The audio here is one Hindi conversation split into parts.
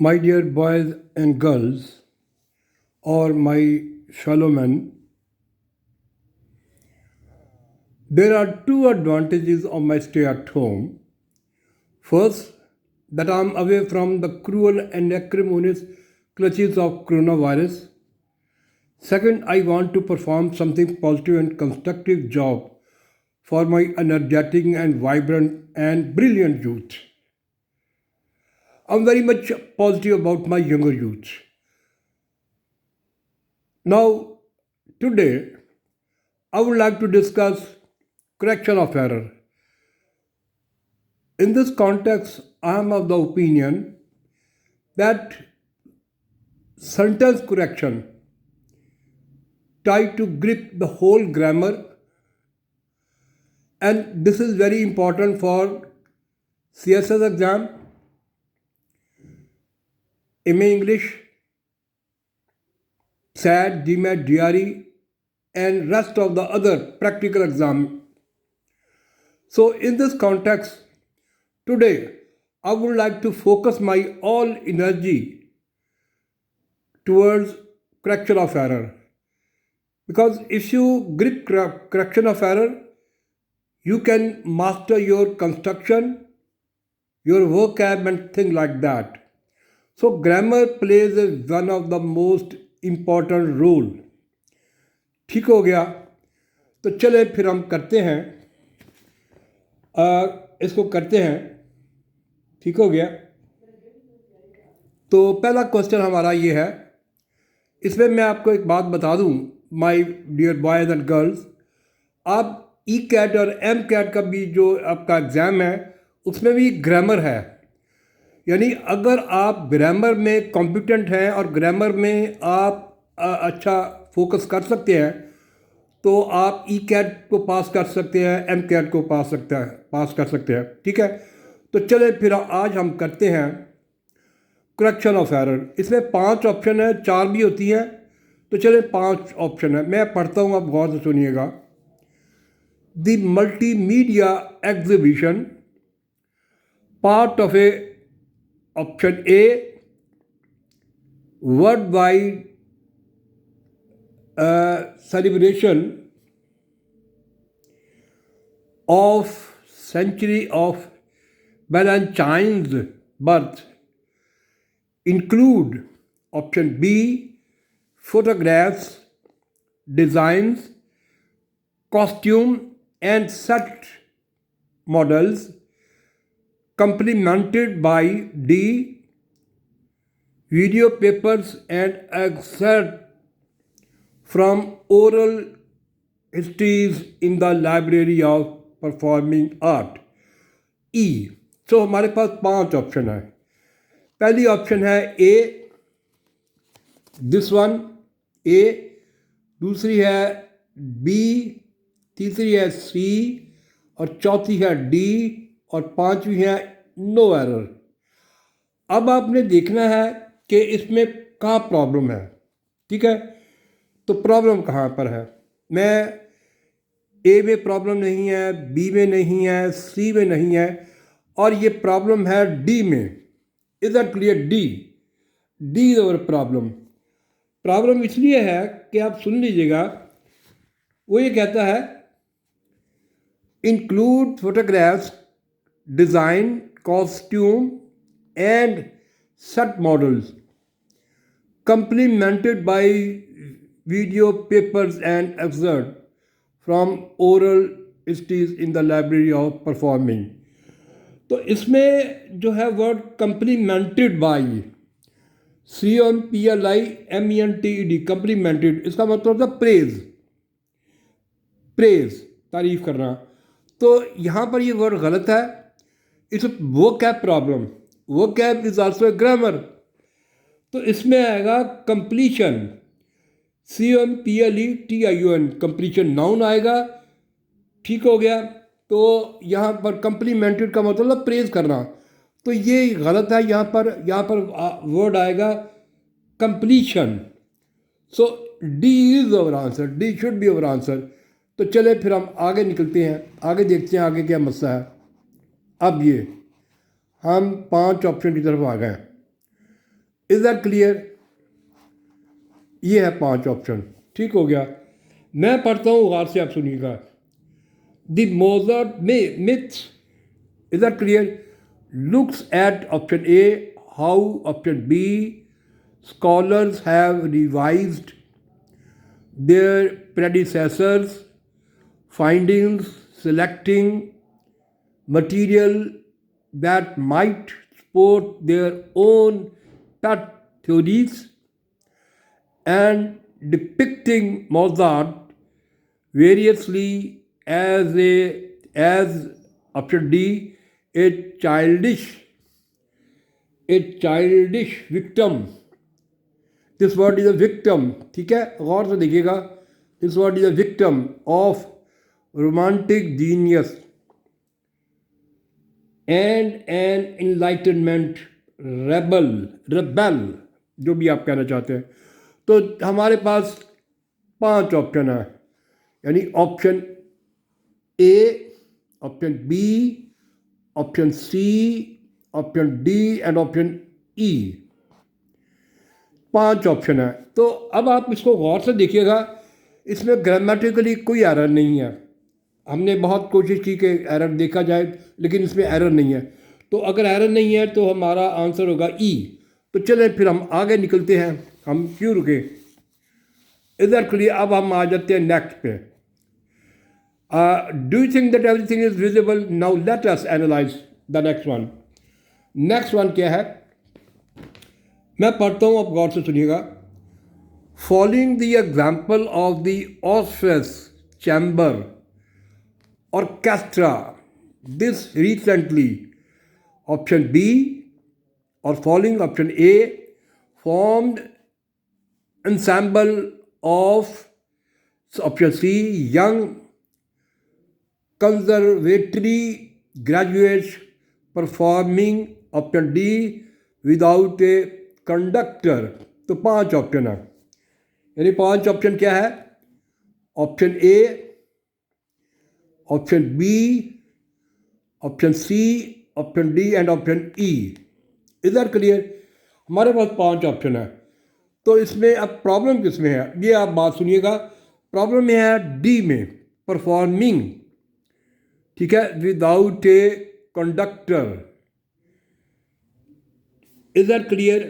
My dear boys and girls, or my fellow men, there are two advantages of my stay at home. First, that I am away from the cruel and acrimonious clutches of coronavirus. Second, I want to perform something positive and constructive job for my energetic and vibrant and brilliant youth. I'm very much positive about my younger youth. Now, today, I would like to discuss correction of error. In this context, I am of the opinion that sentence correction try to grip the whole grammar, and this is very important for CSS exam, MA English, SAT, GMAT, DRE, and rest of the other practical exam. So in this context, today I would like to focus my all energy towards correction of error. Because if you grip correction of error, you can master your construction, your vocab and things like that. So grammar plays one of the most important role. ठीक हो गया, तो चले फिर हम करते हैं, इसको करते हैं। ठीक हो गया, तो पहला क्वेश्चन हमारा ये है। इसमें मैं आपको एक बात बता दूं, my dear boys and girls, आप ई कैट और एम कैट का भी जो आपका एग्ज़ाम है उसमें भी ग्रामर है। यानी अगर आप ग्रामर में कॉम्पिटेंट हैं और ग्रामर में आप अच्छा फोकस कर सकते हैं तो आप ई कैट को पास कर सकते हैं, एम कैट को पास कर सकते हैं। ठीक है, तो चले फिर आज हम करते हैं करेक्शन ऑफ एरर। इसमें 5 ऑप्शन है, 4 भी होती हैं, तो चले 5 ऑप्शन है। मैं पढ़ता हूँ, आप गौर से सुनिएगा। The multimedia exhibition, part of A option a world wide celebration of century of Valentine's birth include option B photographs, designs, costume and set models, complemented by D video papers and excerpt from oral histories in the library of performing art. E. तो हमारे पास 5 ऑप्शन है। पहली ऑप्शन है ए, दिस वन ए, दूसरी है बी, तीसरी है सी और चौथी है डी और पांचवी है नो एरर। अब आपने देखना है कि इसमें कहाँ प्रॉब्लम है। ठीक है, तो प्रॉब्लम कहाँ पर है। मैं ए में प्रॉब्लम नहीं है, बी में नहीं है, सी में नहीं है, और ये प्रॉब्लम है डी में। Is that clear? D is our problem. Problem इसलिए है कि आप सुन लीजिएगा, वो ये कहता है include photographs, design, costume and set models complemented by video papers and excerpt from oral histories in the library of performing। तो इसमें जो है word complemented by, COMPLIMENTED, complemented, इसका मतलब था प्रेज, तारीफ करना। तो यहाँ पर ये वर्ड गलत है। इट्स वो कैब प्रॉब्लम, वो cab is also a grammar. तो इसमें आएगा कंप्लीशन, COMPLETION, कंप्लीशन नाउन आएगा। ठीक हो गया, तो यहाँ पर कंप्लीमेंटेड का मतलब प्रेज करना, तो ये गलत है। यहाँ पर वर्ड आएगा completion. So D is our answer, D should be our answer. तो चले फिर हम आगे निकलते हैं, आगे देखते हैं आगे क्या मसला है। अब ये हम 5 ऑप्शन की तरफ आ गए। Is that clear? ये है 5 ऑप्शन। ठीक हो गया। मैं पढ़ता हूँ, गौर से आप सुनिएगा। The Mozart myth, is that clear? Looks at option A how option B scholars have revised their predecessors' findings, selecting material that might support their own pet theories, and depicting Mozart variously as option D a childish victim. This word is a victim, ठीक है, गौर से देखिएगा। This word is a victim of romantic genius and an enlightenment rebel, जो भी आप कहना चाहते हैं। तो हमारे पास 5 ऑप्शन है, यानी option A, option B, option C, option D and option E. 5 option है। तो अब आप इसको गौर से देखिएगा, इसमें ग्रामेटिकली कोई एरर नहीं है। हमने बहुत कोशिश की कि एरर देखा जाए, लेकिन इसमें एरर नहीं है। तो अगर एरर नहीं है तो हमारा आंसर होगा ई। तो चलें फिर हम आगे निकलते हैं। हम क्यों रुके? इधर के लिए अब हम आ जाते हैं नेक्स्ट पे। Do you think that everything is visible? Now let us analyze the next one. Next one क्या है? मैं पढ़ता हूँ, आप गौर से सुनिएगा। Following the example of the orchestra chamber orchestra this recently, option B और following option A formed ensemble of, option C, young conservatory graduates performing, option D without a conductor। तो 5 ऑप्शन है, यानी 5 ऑप्शन क्या है? Option A, option B, option C, option D and option E. इधर क्लियर? हमारे पास 5 ऑप्शन है। तो इसमें अब प्रॉब्लम किस में है, ये आप बात सुनिएगा। प्रॉब्लम में है डी में, परफॉर्मिंग, ठीक है, without a conductor. Is that clear?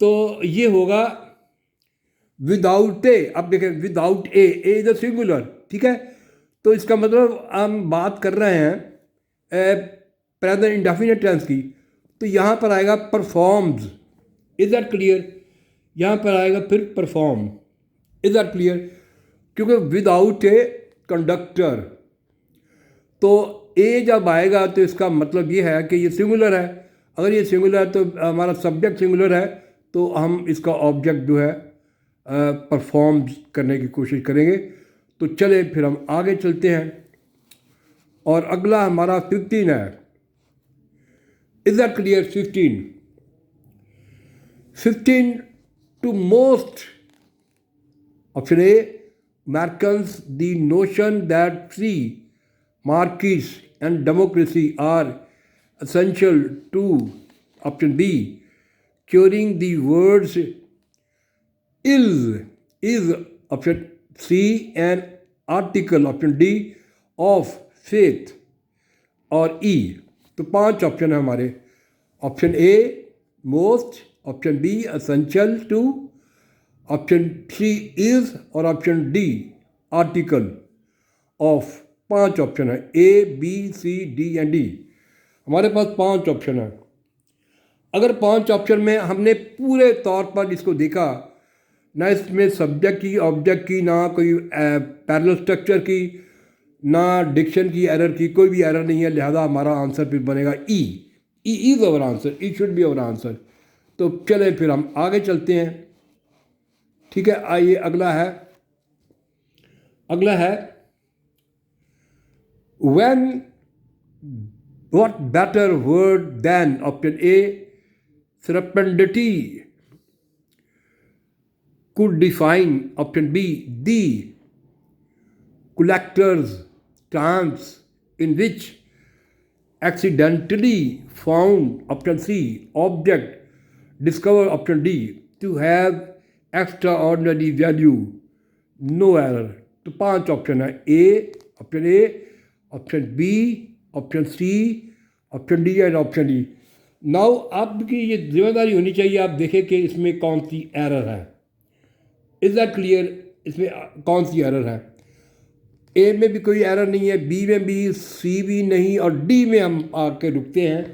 तो ये होगा विदाउट ए। अब देखें, without A is a singular, ठीक है। तो इसका मतलब हम बात कर रहे हैं प्रेजेंट इंडेफिनिट टेंस की। तो यहाँ पर आएगा परफॉर्म्स। Is that clear? यहाँ पर आएगा फिर परफॉर्म। Is that clear? क्योंकि विदाउट ए कंडक्टर। तो ए जब आएगा तो इसका मतलब ये है कि ये सिंगुलर है। अगर ये सिंगुलर है तो हमारा सब्जेक्ट सिंगुलर है, तो हम इसका ऑब्जेक्ट जो है परफॉर्म करने की कोशिश करेंगे। तो चले फिर हम आगे चलते हैं। और अगला हमारा 15 है। Is that clear? 15 to most, option A, Americans the notion that free markets and democracy are essential to, option B, curing the world's is option C, an article, option D, of faith और E। तो 5 ऑप्शन है हमारे। Option A most, option B essential to, option C is और option D article of. 5 option है, A B C D and D. हमारे पास 5 ऑप्शन है। अगर 5 ऑप्शन में हमने पूरे तौर पर इसको देखा, ना इसमें सब्जेक्ट की, ऑब्जेक्ट की, ना कोई पैरेलल स्ट्रक्चर की, ना डिक्शन की एरर की, कोई भी एरर नहीं है, लिहाजा हमारा आंसर फिर बनेगा E. E is our answer, E should be our answer. तो चले फिर हम आगे चलते हैं, ठीक है। आइए अगला है when, what better word then, option A serendipity could define, option B, the collector's trance in which accidentally found, option C, object discover option D, to have extraordinary value, no error. तो 5 ऑप्शन है, option A, option B, option C, option D and option D. Now आपकी ये जिम्मेदारी होनी चाहिए, आप देखें कि इसमें कौन सी एरर है। Is that clear? इसमें कौन सी एरर है? ए में भी कोई एरर नहीं है, बी में भी, सी भी नहीं, और डी में हम आके रुकते हैं।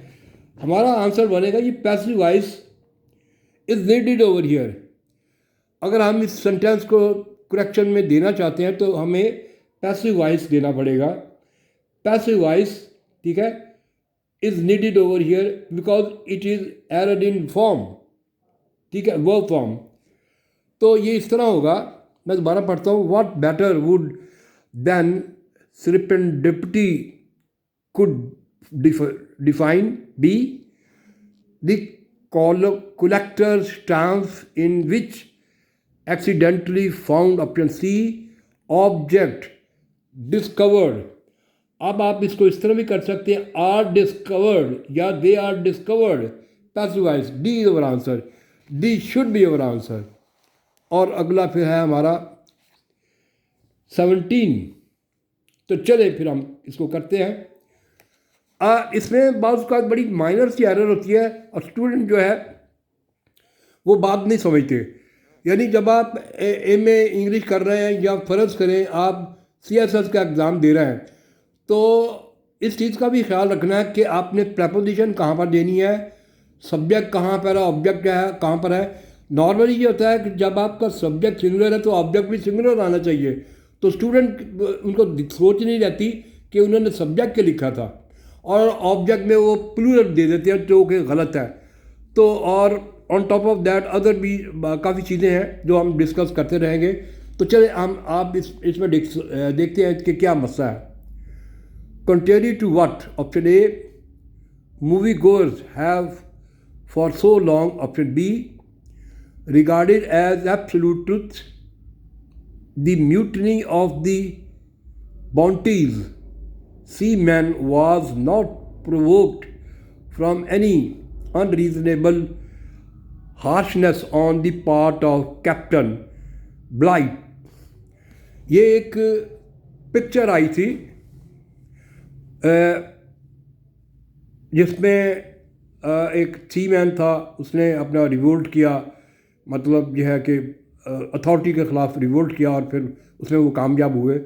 हमारा आंसर बनेगा ये passive voice is needed over here. अगर हम इस सेंटेंस को करेक्शन में देना चाहते हैं तो हमें पैसिव वॉइस देना पड़ेगा। पैसिव वॉइस, ठीक है, is needed over here because it is error in form, ठीक है, वर्ब फॉर्म। तो ये इस तरह होगा, मैं दोबारा पढ़ता हूँ। What better would then serendipity could define be the collector's stance in which accidentally found option C object discovered। अब आप इसको इस तरह भी कर सकते हैं, आर डिस्कवर्ड या they are discovered, passive voice. D is our answer, D should be our answer. और अगला फिर है हमारा 17। तो चले फिर हम इसको करते हैं। इसमें बाज़ का बड़ी माइनर सी एरर होती है और स्टूडेंट जो है वो बात नहीं समझते। यानी जब आप एम ए इंग्लिश कर रहे हैं या फ़र्ज़ करें आप CSS का एग्ज़ाम दे रहे हैं, तो इस चीज़ का भी ख्याल रखना है कि आपने प्रपोजिशन कहाँ पर देनी है, सब्जेक्ट कहाँ पर है, ऑब्जेक्ट क्या है, कहाँ पर है। नॉर्मली ये होता है कि जब आपका सब्जेक्ट सिंगुलर है तो ऑब्जेक्ट भी सिंगुलर आना चाहिए। तो स्टूडेंट उनको सोच नहीं रहती कि उन्होंने सब्जेक्ट के लिखा था और ऑब्जेक्ट में वो प्लूरल दे देते हैं जो कि गलत है। तो और on top of that other भी काफ़ी चीज़ें हैं जो हम डिस्कस करते रहेंगे। तो चले आप इसमें देखते हैं कि क्या मसला है। Contrary to what, option A, movie goers have for so long, option B, regarded as absolute truth, the mutiny of the Bounty's seamen was not provoked from any unreasonable harshness on the part of Captain Bligh। ये एक पिक्चर आई थी जिसमें एक सीमैन था, उसने अपना रिवोल्ट किया, मतलब यह है कि अथॉरिटी के ख़िलाफ़ रिवोल्ट किया और फिर उसमें वो कामयाब हुए।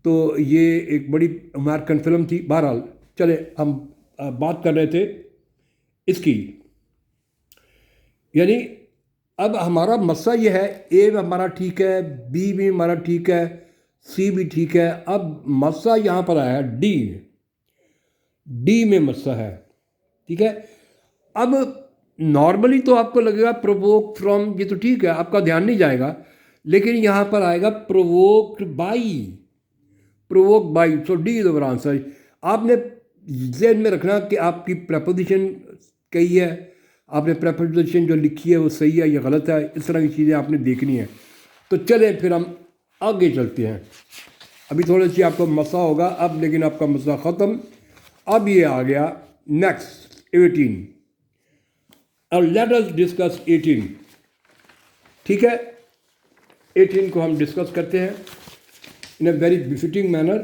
तो ये एक बड़ी अमेरिकन फिल्म थी। बहरहाल चले हम बात कर रहे थे इसकी, यानी अब हमारा मसला ये है, ए में हमारा ठीक है, बी भी हमारा ठीक है, सी भी ठीक है। अब मसला यहाँ पर आया है डी में मसला है, ठीक है। अब नॉर्मली तो आपको लगेगा प्रोवोक फ्रॉम, ये तो ठीक है, आपका ध्यान नहीं जाएगा, लेकिन यहाँ पर आएगा provoked by, so D is our answer. आपने ज़हन में रखना कि आपकी प्रपोजिशन कही है, आपने प्रपोजिशन जो लिखी है वो सही है या गलत है, इस तरह की चीज़ें आपने देखनी है। तो चलें फिर हम आगे चलते हैं। अभी थोड़ी सी आपको मसला होगा अब, लेकिन आपका मसला ख़त्म। अब ये आ गया नेक्स्ट 18। और लेट अस डिस्कस 18, ठीक है। 18 को हम डिस्कस करते हैं इन अ वेरी बिफिटिंग मैनर।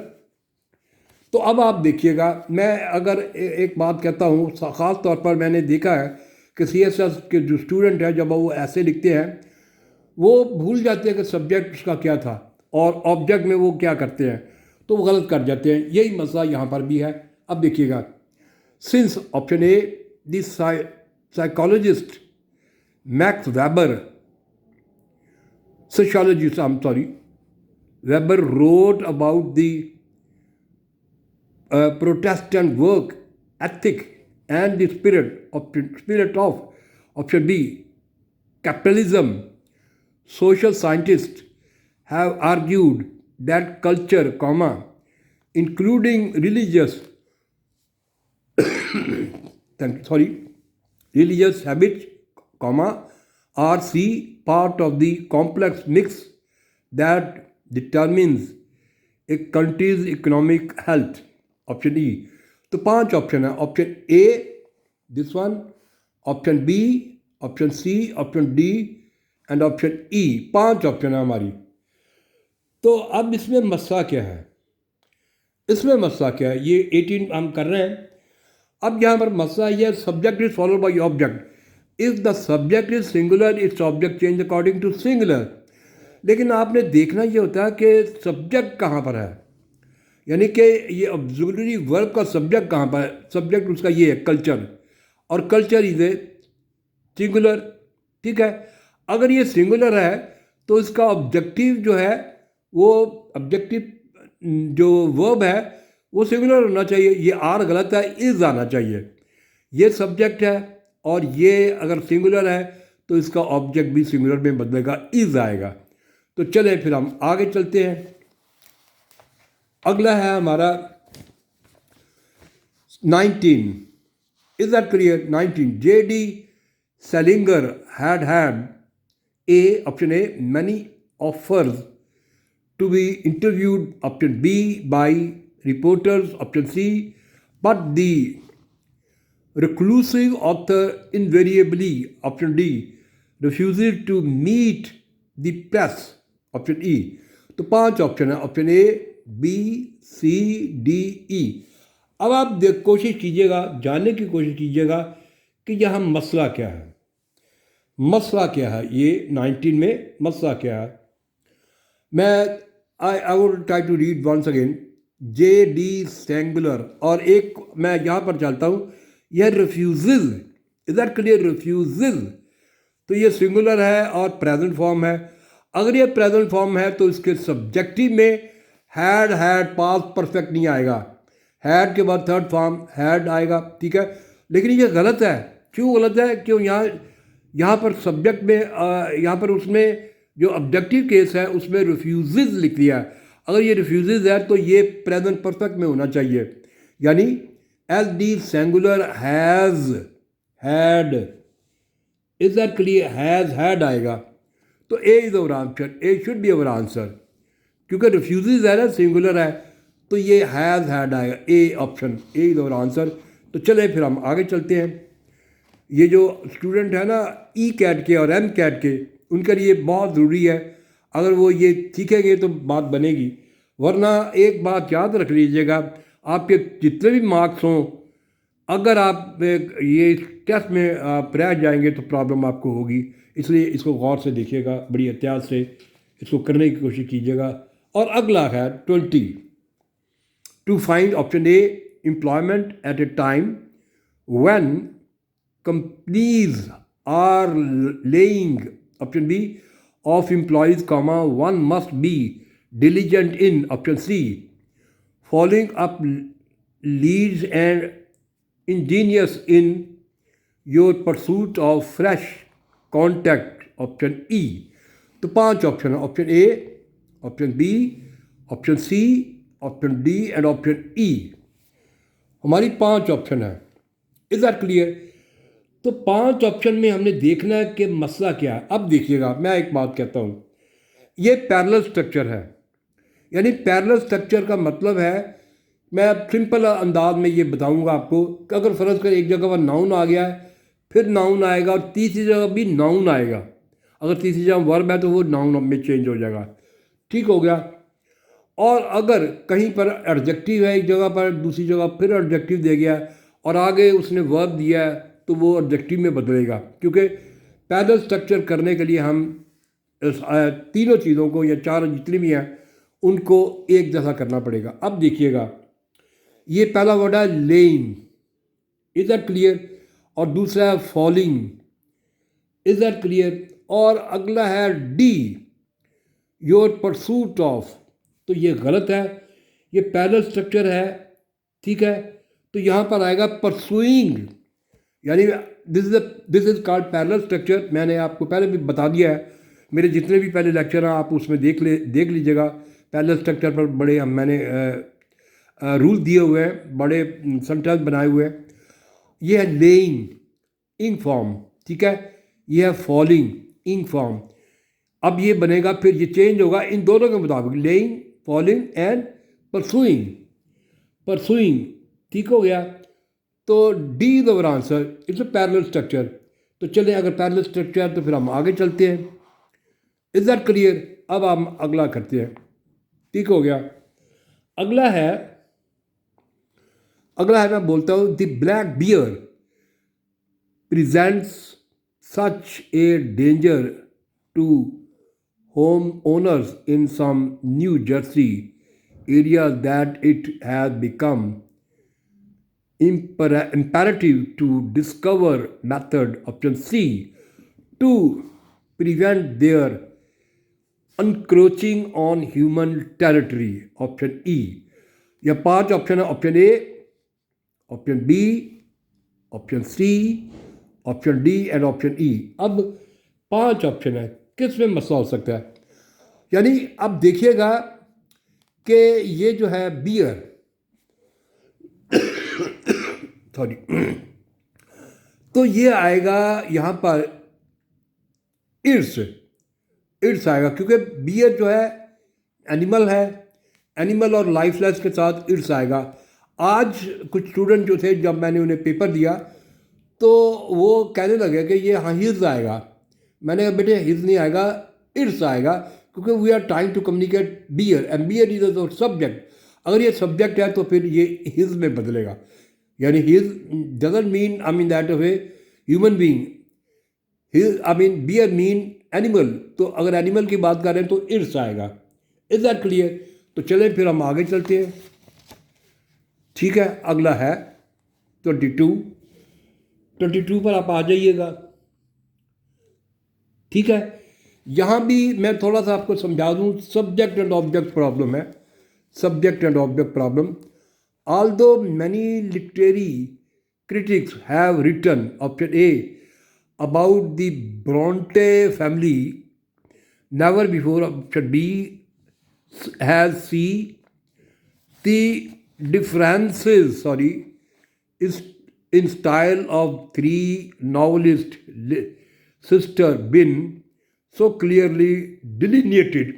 तो अब आप देखिएगा, मैं अगर एक बात कहता हूँ, ख़ास तौर पर मैंने देखा है कि CSS के जो स्टूडेंट हैं जब वो ऐसे लिखते हैं वो भूल जाते हैं कि सब्जेक्ट उसका क्या था और ऑब्जेक्ट में वो क्या करते हैं, तो वो गलत कर जाते हैं। यही मसला यहाँ पर भी है। अब देखिएगा, since option A, this psychologist Max Weber, sociologist, Weber wrote about the Protestant work ethic and the spirit of option B, capitalism. Social scientists have argued that culture, including religious religious habits, are part of the complex mix that determines a country's economic health, option E. तो 5 ऑप्शन है, option A this one, option B option C, option D and option E. 5 option है हमारी। तो अब इसमें मसला क्या है? इसमें मसला क्या है? ये 18 हम कर रहे हैं। अब यहाँ पर मसला ये, subject is followed by object. If the subject is singular its object change according to singular. लेकिन आपने देखना ये होता है कि सब्जेक्ट कहाँ पर है, यानी कि ये ऑब्जुलरी वर्ब का सब्जेक्ट कहाँ पर है। सब्जेक्ट उसका ये है कल्चर, और कल्चर इज ए सिंगुलर। ठीक है, अगर ये सिंगुलर है तो इसका ऑब्जेक्टिव जो है वो ऑब्जेक्टिव जो वर्ब है वो सिंगुलर होना चाहिए। ये आर गलत है, इज आना चाहिए। ये सब्जेक्ट है और ये अगर सिंगुलर है तो इसका ऑब्जेक्ट भी सिंगुलर में बदलेगा, इज आएगा। तो चले फिर हम आगे चलते हैं। अगला है हमारा 19। Is that clear? 19, J.D. Salinger had A, option A, many offers to be interviewed, option B, by reporters, option C, but the reclusive author invariably, option D, refuses to meet the press, option E। तो 5 ऑप्शन है, option A, B, C, D, E. अब आप कोशिश कीजिएगा, जानने की कोशिश कीजिएगा कि यहाँ मसला क्या है। मसला क्या है ये 19 में मसला क्या है? मैं I would try to read once again. J.D. Salinger, और एक मैं यहाँ पर चलता हूँ, यह refusal. Is that clear? Refusal. तो ये सिंगुलर है और प्रेजेंट फॉर्म है। अगर ये प्रेजेंट फॉर्म है तो इसके सब्जेक्टिव में हैड पास्ट परफेक्ट नहीं आएगा। हैड के बाद थर्ड फॉर्म हैड आएगा। ठीक है, लेकिन ये गलत है। क्यों गलत है? क्यों? यहाँ पर सब्जेक्ट में यहाँ पर उसमें जो ऑब्जेक्टिव केस है उसमें रिफ्यूजेज लिख दिया है। अगर ये रिफ्यूजेज है तो ये प्रेजेंट परफेक्ट में होना चाहिए, यानी J.D. Salinger has had. Is that clear? Has had आएगा। तो A is our answer, A should be our answer, क्योंकि रिफ्यूजेज है ना, सिंगुलर है, तो ये हैज़ हैड आएगा। A option, A is our answer. तो चले फिर हम आगे चलते हैं। ये जो स्टूडेंट है ना ई कैट के और एम कैट के, उनके लिए बहुत ज़रूरी है। अगर वो ये सीखेंगे तो बात बनेगी, वरना एक बात याद रख लीजिएगा, आपके जितने भी मार्क्स हों, अगर आप ये टेस्ट में आप रह जाएंगे तो प्रॉब्लम आपको होगी। इसलिए इसको गौर से देखिएगा, बड़ी एहतियात से इसको करने की कोशिश कीजिएगा। और अगला है 20, to find, option A, employment at a time when companies are laying, option B, of employees, comma, one must be diligent in, option C, following up leads and ingenious in your pursuit of fresh contact, option E। तो 5 ऑप्शन है, option A, option B, option C, option D and option E. हमारी 5 ऑप्शन है। Is that clear? तो 5 ऑप्शन में हमने देखना है कि मसला क्या है। अब देखिएगा, मैं एक बात कहता हूँ, ये पैरेलल स्ट्रक्चर है। यानी पैरेलल स्ट्रक्चर का मतलब है, मैं सिंपल अंदाज में ये बताऊँगा आपको कि अगर फ़र्ज़ कर एक जगह पर नाउन आ गया है, फिर नाउन आएगा और तीसरी जगह भी नाउन आएगा। अगर तीसरी जगह वर्ब है तो वो नाउन में चेंज हो जाएगा। ठीक हो गया। और अगर कहीं पर एडजेक्टिव है एक जगह पर, दूसरी जगह फिर एडजेक्टिव दे गया और आगे उसने वर्ब दिया है तो वो ऑब्जेक्टिव में बदलेगा। क्योंकि पैरेलल स्ट्रक्चर करने के लिए हम तीनों चीज़ों को या 4 जितनी भी हैं उनको एक जैसा करना पड़ेगा। अब देखिएगा, ये पहला वर्ड है लेइंग, इज दैट क्लियर? और दूसरा है फॉलिंग, इज दैट क्लियर? और अगला है डी, योर परसूट ऑफ। तो ये गलत है, ये पैरेलल स्ट्रक्चर है। ठीक है, तो यहाँ पर आएगा परसुइंग, यानी this is called parallel structure. मैंने आपको पहले भी बता दिया है, मेरे जितने भी पहले लेक्चर हैं आप उसमें देख लीजिएगा। पैरेलल स्ट्रक्चर पर बड़े मैंने रूल दिए हुए हैं, बड़े सेंटेंस बनाए हुए हैं। ये है लेइंग, इंग फॉर्म। ठीक है, ये है फॉलिंग, इंग फॉर्म। अब ये बनेगा, फिर ये चेंज होगा इन दोनों के मुताबिक, laying, falling and pursuing. Pursuing, ठीक हो गया। तो D is our answer, it's a parallel structure. तो चलें, अगर पैरेलल स्ट्रक्चर है तो फिर हम आगे चलते हैं। Is that clear? अब हम अगला करते हैं। ठीक हो गया। अगला है मैं बोलता हूँ, the black bear presents such a danger to homeowners in some New Jersey areas that it has become imperative to discover method option C to prevent their encroaching on human territory option E। यह 5 ऑप्शन है, option A, option B, option C, option D and option E. अब 5 ऑप्शन है, किस में मसला हो सकता है? यानी अब देखिएगा कि ये जो है बियर, सॉरी, तो ये आएगा यहाँ पर इर्स आएगा, क्योंकि बियर जो है एनिमल है, एनिमल और लाइफलेस के साथ इर्स आएगा। आज कुछ स्टूडेंट जो थे, जब मैंने उन्हें पेपर दिया तो वो कहने लगे कि ये हाँ हिज आएगा। मैंने कहा बेटे हिज नहीं आएगा, इर्स आएगा, क्योंकि we are trying to communicate bear and bear is the subject. अगर ये सब्जेक्ट है तो फिर ये हिज में बदलेगा, यानी his doesn't mean I mean that way human being, his I mean bear mean animal. तो अगर एनिमल की बात करें तो इर्स आएगा। Is that clear? तो चलें फिर हम आगे चलते हैं। ठीक है, अगला है 22 पर आप आ जाइएगा। ठीक है, यहाँ भी मैं थोड़ा सा आपको समझा दूँ, सब्जेक्ट एंड ऑब्जेक्ट प्रॉब्लम है, subject and object problem. Although many literary critics have written option A about the Bronte family, never before option B has C the differences is in style of three novelist sister been so clearly delineated।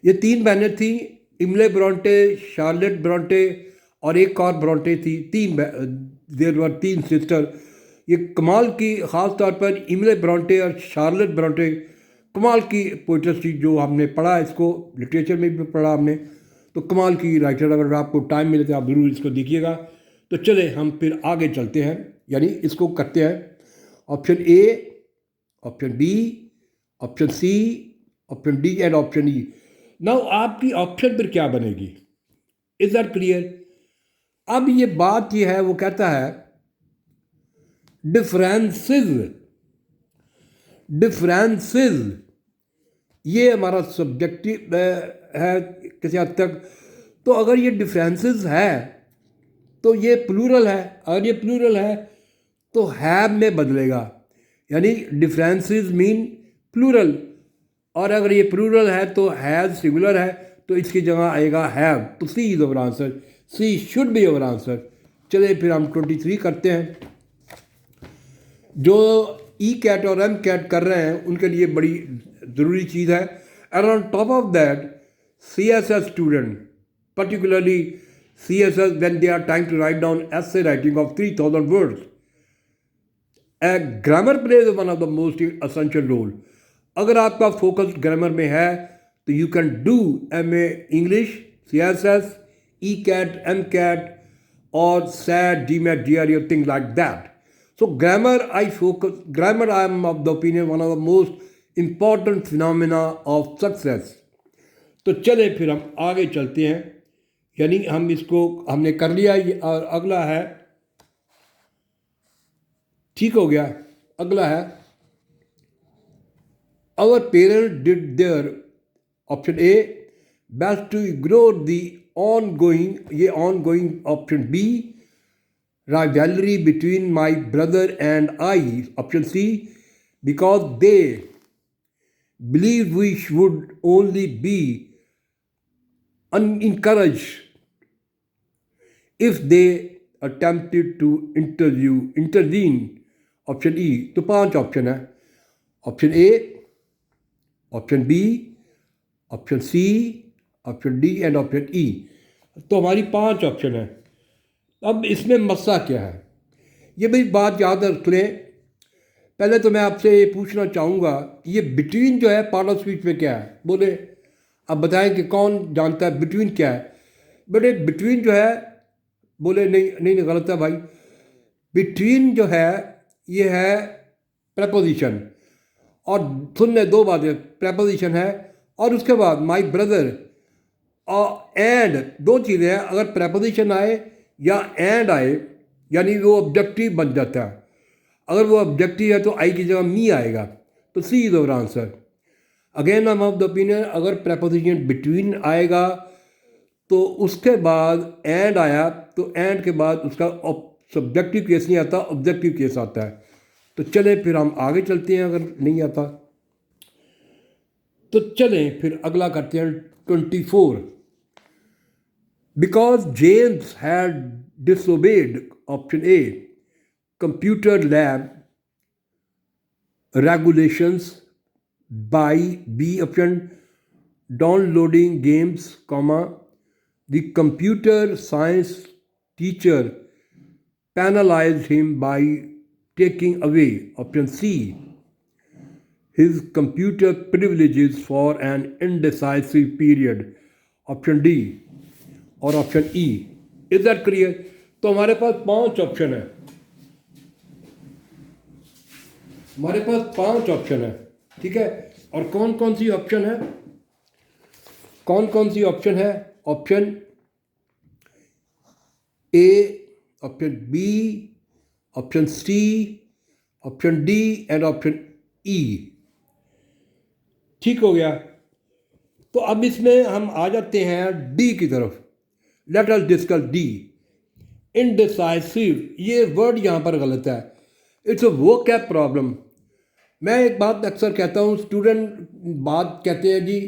ये 3 बहनें थी, इमले ब्रॉन्टे, शार्लेट ब्रॉन्टे और एक और ब्रॉन्टे थी। There were 3 sister. ये कमाल की, ख़ास तौर पर इमले ब्रॉन्टे और शार्लेट ब्रॉन्टे कमाल की पोइट्स थी, जो हमने पढ़ा, इसको लिटरेचर में भी पढ़ा हमने। तो कमाल की राइटर, अगर आपको टाइम मिले तो आप ज़रूर इसको देखिएगा। तो चले हम फिर आगे चलते हैं, यानी इसको करते हैं option A, option B, option C, option D and option E. Now आपकी ऑप्शन पर क्या बनेगी? Is that clear? अब ये बात ये है, वो कहता है डिफरेंसेस, ये हमारा सब्जेक्टिव है किसी हद तक। तो अगर ये डिफरेंसेस है तो ये प्लूरल है, अगर ये प्लूरल है तो हैव में बदलेगा, यानी डिफरेंसेस मीन प्लूरल, और अगर ये प्लूरल है तो हैज़ सिंगुलर है, तो इसकी जगह आएगा हैव। तो C is our answer, C should be our answer. चलिए फिर हम 23 करते हैं। जो ई कैट और एम कैट कर रहे हैं उनके लिए बड़ी ज़रूरी चीज़ है। And on top of that CSS student, particularly CSS when they are trying to write down essay writing of 3000 words, a grammar plays one of the most essential role। अगर आपका फोकस ग्रामर में है तो you can do MA English, CSS, ECAT, MCAT और SAT, GMAT, GRE or things like that। So grammar I am of the opinion one of the most important phenomena of success। तो चले फिर हम आगे चलते हैं, यानी हम इसको हमने कर लिया। और अगला है, ठीक हो गया, अगला है our parents did their option A best to ignore the ongoing option B rivalry between my brother and I option C because they believe we should only be encouraged if they attempted to intervene option E। तो 5 ऑप्शन है, option A, option B, option C, option D and option E. तो हमारी 5 ऑप्शन है। अब इसमें मसला क्या है, ये भी बात याद रख लें पहले तो मैं आपसे ये पूछना चाहूँगा ये बिटवीन जो है पार्ट ऑफ स्पीच में क्या है, बोले अब बताएं कि कौन जानता है बिटवीन क्या है। बेटे बिटवीन जो है, बोले नहीं नहीं नहीं, गलत है भाई। बिटवीन जो है ये है प्रपोजिशन, और सुन ले दो बातें, प्रपोजिशन है और उसके बाद माय ब्रदर और एंड, दो चीज़ें हैं। अगर प्रपोजिशन आए या एंड आए यानी वो ऑब्जेक्टिव बन जाता है। अगर वो ऑब्जेक्टिव है तो आई की जगह मी आएगा, तो C is our answer. Again I am of the opinion अगर प्रपोजिशन बिटवीन आएगा तो उसके बाद एंड आया तो एंड के बाद उसका सब्जेक्टिव केस नहीं आता, ऑब्जेक्टिव केस आता है। तो चलें फिर हम आगे चलते हैं, अगर नहीं आता तो चलें फिर अगला करते हैं 24। Because James had disobeyed option A computer lab regulations by B option downloading games, comma the computer science teacher penalized him by taking away option C his computer privileges for an indecisive period, option D और option E। Is that clear? तो हमारे पास 5 ऑप्शन है, हमारे पास 5 ऑप्शन है, ठीक है। और कौन कौन सी ऑप्शन है, कौन कौन सी ऑप्शन है? Option A, option B, option C, option D and option E. ठीक हो गया। तो अब इसमें हम आ जाते हैं डी की तरफ। Let us discuss D. Indecisive, ये वर्ड यहाँ पर गलत है, इट्स अ वोकैब प्रॉब्लम। मैं एक बात अक्सर कहता हूँ, स्टूडेंट बात कहते हैं जी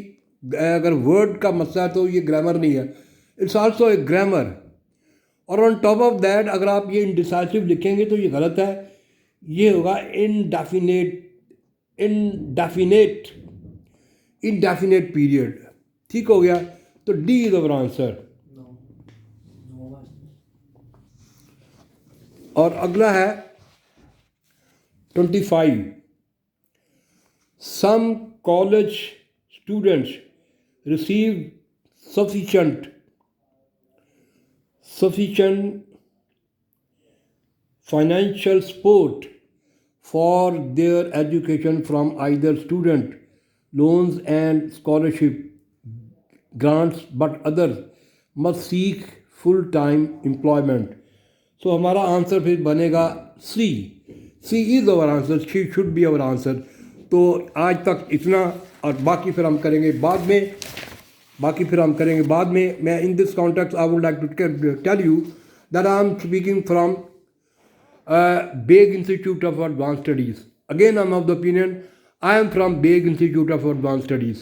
अगर वर्ड का मसला है तो ये ग्रामर नहीं है, इट्स आल्सो ए ग्रामर। और ऑन टॉप ऑफ दैट अगर आप ये इनडिसाइसिव लिखेंगे तो ये गलत है, ये होगा इनडेफिनेट, इनडेफिनेट, इनडेफिनेट पीरियड। ठीक हो गया। तो डी इज अवर आंसर। और अगला है 25। Some college students receive sufficient financial support for their education from either student loans and scholarship grants, but others must seek full-time employment. So हमारा आंसर फिर बनेगा C. C is our answer, C should be our answer. तो आज तक इतना, और बाकी फिर हम करेंगे बाद में, मैं in this context I would like to tell you that I am speaking from Beg institute of advance studies. Again I am of the opinion I am from Beg institute of advance studies.